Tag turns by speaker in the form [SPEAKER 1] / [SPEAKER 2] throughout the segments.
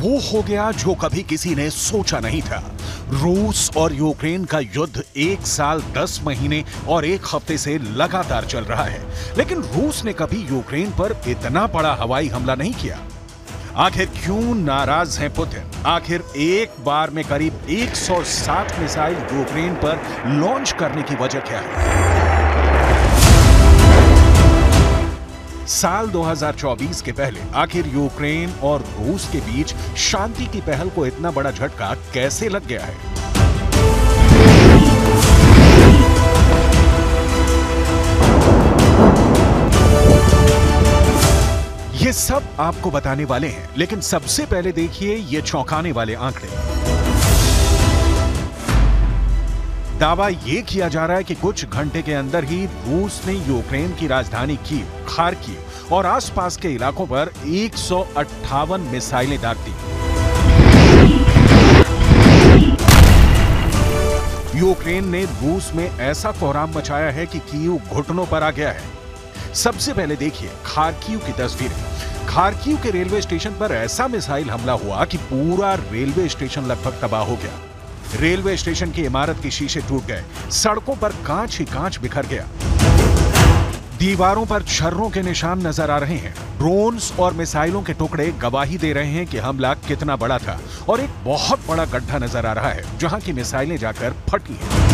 [SPEAKER 1] वो हो गया जो कभी किसी ने सोचा नहीं था। रूस और यूक्रेन का युद्ध 1 साल 10 महीने और 1 हफ्ते से लगातार चल रहा है, लेकिन रूस ने कभी यूक्रेन पर इतना बड़ा हवाई हमला नहीं किया। आखिर क्यों नाराज हैं पुतिन? आखिर एक बार में करीब 160 मिसाइल यूक्रेन पर लॉन्च करने की वजह क्या है? साल 2024 के पहले आखिर यूक्रेन और रूस के बीच शांति की पहल को इतना बड़ा झटका कैसे लग गया है? ये सब आपको बताने वाले हैं, लेकिन सबसे पहले देखिए ये चौंकाने वाले आंकड़े। दावा यह किया जा रहा है कि कुछ घंटे के अंदर ही रूस ने यूक्रेन की राजधानी कीव, खार्किव और आसपास के इलाकों पर 158 मिसाइलें दाग दी। यूक्रेन ने रूस में ऐसा कोहराम मचाया है कि कीव घुटनों पर आ गया है। सबसे पहले देखिए खार्किव की तस्वीरें। खार्किव के रेलवे स्टेशन पर ऐसा मिसाइल हमला हुआ कि पूरा रेलवे स्टेशन लगभग तबाह हो गया। रेलवे स्टेशन की इमारत के शीशे टूट गए, सड़कों पर कांच ही कांच बिखर गया, दीवारों पर छर्रों के निशान नजर आ रहे हैं। ड्रोन्स और मिसाइलों के टुकड़े गवाही दे रहे हैं कि हमला कितना बड़ा था, और एक बहुत बड़ा गड्ढा नजर आ रहा है जहां की मिसाइलें जाकर फटी हैं।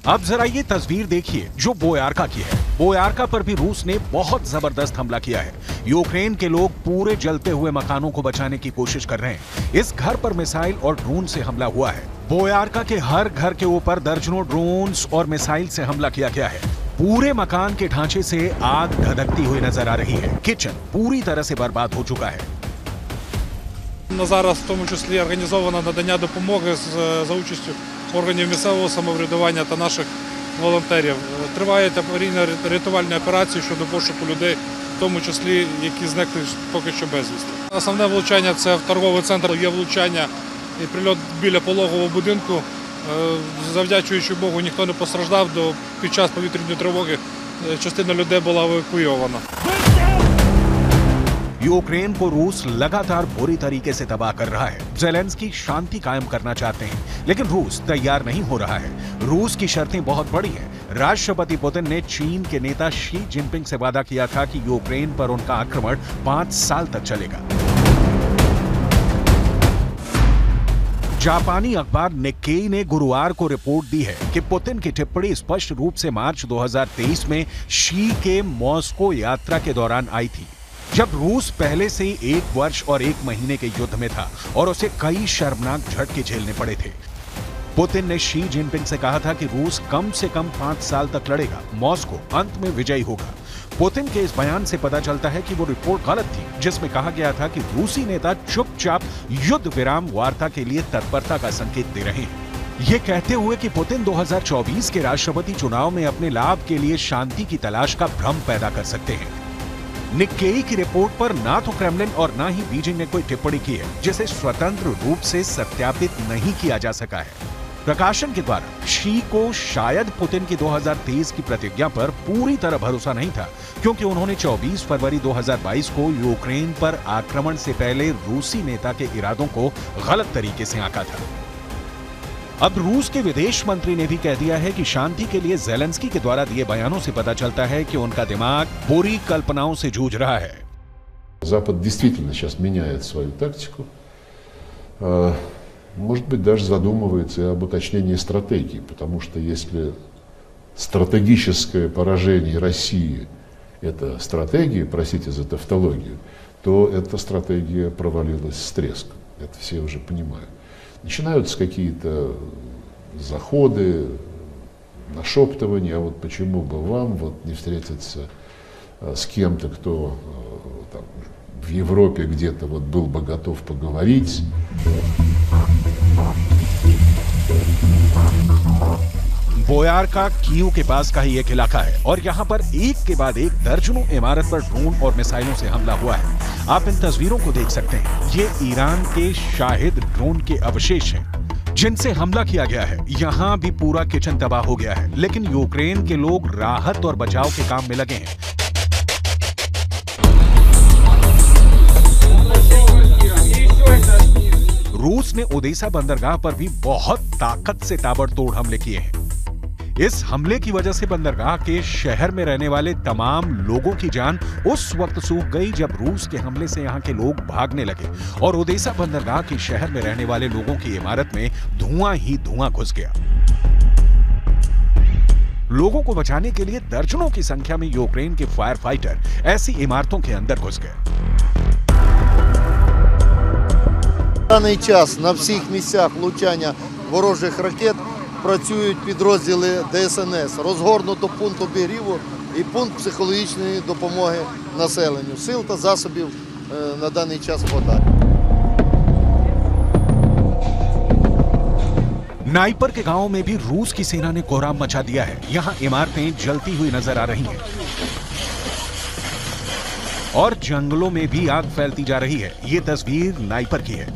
[SPEAKER 1] अब जरा ये तस्वीर देखिए जो बोयारका की है। बोयारका पर भी रूस ने बहुत जबरदस्त हमला किया है। यूक्रेन के लोग पूरे जलते हुए मकानों को बचाने की कोशिश कर रहे हैं। इस घर पर मिसाइल और ड्रोन से हमला हुआ है। बोयारका के हर घर के ऊपर दर्जनों ड्रोन्स और मिसाइल से हमला किया गया है। पूरे मकान के ढांचे से आग धधकती हुई नजर आ रही है। किचन पूरी तरह से बर्बाद हो चुका है।
[SPEAKER 2] Зараз в тому числі організовано надання допомоги за участю органів місцевого самоврядування та наших волонтерів. Тривають аварійно-рятувальні операції щодо пошуку людей, в тому числі, які зникли поки що безвісти. Основне влучання – це в торговий центр. Є влучання і прильот біля пологового будинку. Завдячуючи Богу, ніхто не постраждав. Під час повітряної тривоги частина людей була евакуйована.
[SPEAKER 1] यूक्रेन को रूस लगातार बुरी तरीके से तबाह कर रहा है। ज़ेलेंस्की शांति कायम करना चाहते हैं, लेकिन रूस तैयार नहीं हो रहा है। रूस की शर्तें बहुत बड़ी हैं। राष्ट्रपति पुतिन ने चीन के नेता शी जिनपिंग से वादा किया था कि यूक्रेन पर उनका आक्रमण 5 साल तक चलेगा। जापानी अखबार निक्केई ने गुरुवार को रिपोर्ट दी है कि पुतिन की टिप्पणी स्पष्ट रूप से मार्च 2023 में शी के मॉस्को यात्रा के दौरान आई थी, जब रूस पहले से ही 1 वर्ष और 1 महीने के युद्ध में था और उसे कई शर्मनाक झटके झेलने पड़े थे। पुतिन ने शी जिनपिंग से कहा था कि रूस कम से कम 5 साल तक लड़ेगा, मॉस्को अंत में विजयी होगा। पुतिन के इस बयान से पता चलता है कि वो रिपोर्ट गलत थी, जिसमें कहा गया था कि रूसी नेता चुपचाप युद्ध विराम वार्ता के लिए तत्परता का संकेत दे रहे हैं। ये कहते हुए कि पुतिन 2024 के राष्ट्रपति चुनाव में अपने लाभ के लिए शांति की तलाश का भ्रम पैदा कर सकते हैं। निक्केई की रिपोर्ट पर ना तो क्रेमलिन और ना ही बीजिंग ने कोई टिप्पणी की है, जिसे स्वतंत्र रूप से सत्यापित नहीं किया जा सका है। प्रकाशन के द्वारा शी को शायद पुतिन की 2023 की प्रतिज्ञा पर पूरी तरह भरोसा नहीं था, क्योंकि उन्होंने 24 फरवरी 2022 को यूक्रेन पर आक्रमण से पहले रूसी नेता के इरादों को गलत तरीके से आंका था। अब रूस के विदेश मंत्री ने भी कह दिया है कि शांति के लिए ज़ेलेंस्की के द्वारा दिए बयानों से पता चलता है कि उनका दिमाग बुरी कल्पनाओं से जूझ रहा है।
[SPEAKER 3] Запад действительно сейчас меняет свою тактику. Может быть, даже задумывается и об уточнении стратегии, потому что если стратегическое поражение России – это стратегия, простите за тавтологию, то эта стратегия провалилась с треском. Это все уже понимают. Начинаются какие-то заходы, нашептывания, а вот почему бы вам вот не встретиться с кем-то, кто там, в Европе где-то вот был бы готов поговорить.
[SPEAKER 1] बोयारका कीव के पास का ही एक इलाका है और यहाँ पर एक के बाद एक दर्जनों इमारत पर ड्रोन और मिसाइलों से हमला हुआ है। आप इन तस्वीरों को देख सकते हैं। ये ईरान के शाहिद ड्रोन के अवशेष हैं। जिनसे हमला किया गया है। यहाँ भी पूरा किचन तबाह हो गया है, लेकिन यूक्रेन के लोग राहत और बचाव के काम में लगे हैं। रूस ने ओदेसा बंदरगाह पर भी बहुत ताकत से ताबड़तोड़ हमले किए हैं। इस हमले की वजह से बंदरगाह के शहर में रहने वाले तमाम लोगों की जान उस वक्त सूख गई जब रूस के हमले से यहां के लोग भागने लगे और ओदेसा बंदरगाह के शहर में रहने वाले लोगों की इमारत में धुआं ही धुआं घुस गया। लोगों को बचाने के लिए दर्जनों की संख्या में यूक्रेन के फायर फाइटर ऐसी इमारतों के अंदर घुस गए।
[SPEAKER 4] В даний час на всіх місцях влучання ворожих ракет працюють підрозділи ДСНС, розгорнуто пункт обігріву і пункт психологічної допомоги населенню. Сил та засобів на даний час хватає.
[SPEAKER 1] नाइपर के गांव में भी रूस की सेना ने कोहराम मचा दिया है। यहां इमारतें जलती हुई नजर आ रही हैं और जंगलों में भी आग फैलती जा रही है। ये तस्वीर नाइपर की है।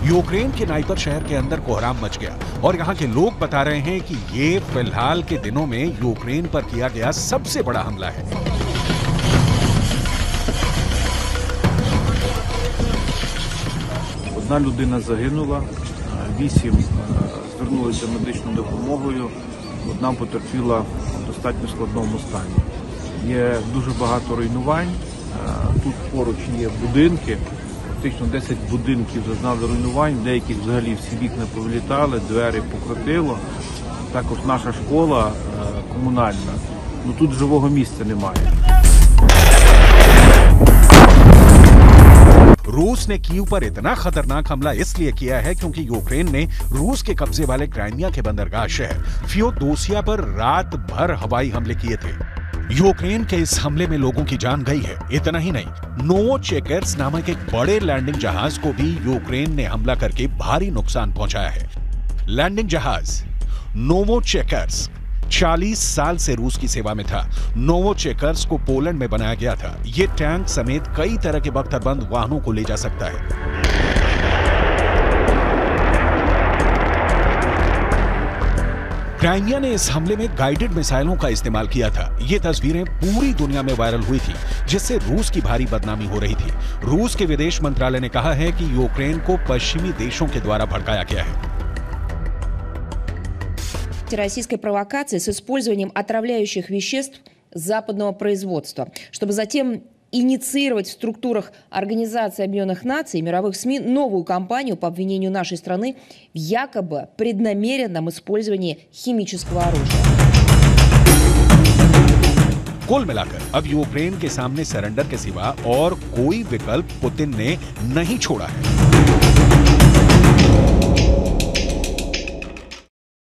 [SPEAKER 1] यूक्रेन के नाइपर शहर के अंदर कोहराम मच गया और यहां के लोग बता रहे हैं कि ये फिलहाल के दिनों में यूक्रेन पर किया गया सबसे बड़ा हमला है।
[SPEAKER 5] Одна людина загинула, 8 звернулися медичною допомогою, одна потерпіла в достатньо складному стані. Є дуже багато руйнувань, тут поруч є будинки, фактично 10 будинків зазнали руйнувань, деяких взагалі всі вікна повилітали, двері покрутило. Також наша школа комунальна, тут живого місця немає.
[SPEAKER 1] रूस ने कीव पर इतना खतरनाक हमला इसलिए किया है क्योंकि यूक्रेन ने रूस के कब्जे वाले क्राइमिया के बंदरगाह शहर फियोदोसिया पर रात भर हवाई हमले किए थे। यूक्रेन के इस हमले में लोगों की जान गई है। इतना ही नहीं, नोवोचेकर्स नामक एक बड़े लैंडिंग जहाज को भी यूक्रेन ने हमला करके भारी नुकसान पहुंचाया है। लैंडिंग जहाज नोवोचेकर्स 40 साल से रूस की सेवा में था। नोवोचेकर्स को पोलैंड में बनाया गया था। ये टैंक समेत कई तरह के बख्तरबंद वाहनों को ले जा सकता है। क्राइमिया ने इस हमले में गाइडेड मिसाइलों का इस्तेमाल किया था। ये तस्वीरें पूरी दुनिया में वायरल हुई थी, जिससे रूस की भारी बदनामी हो रही थी। रूस के विदेश मंत्रालय ने कहा है कि यूक्रेन को पश्चिमी देशों के द्वारा भड़काया गया है।
[SPEAKER 6] Российской провокации с использованием отравляющих веществ западного производства, чтобы затем инициировать в структурах Организации Объединенных Наций и мировых СМИ новую кампанию по обвинению нашей страны в якобы преднамеренном использовании химического оружия.
[SPEAKER 1] कुल मिलाकर अब यूक्रेन के सामने सरेंडर के सिवा और कोई विकल्प पुतिन ने नहीं छोड़ा है।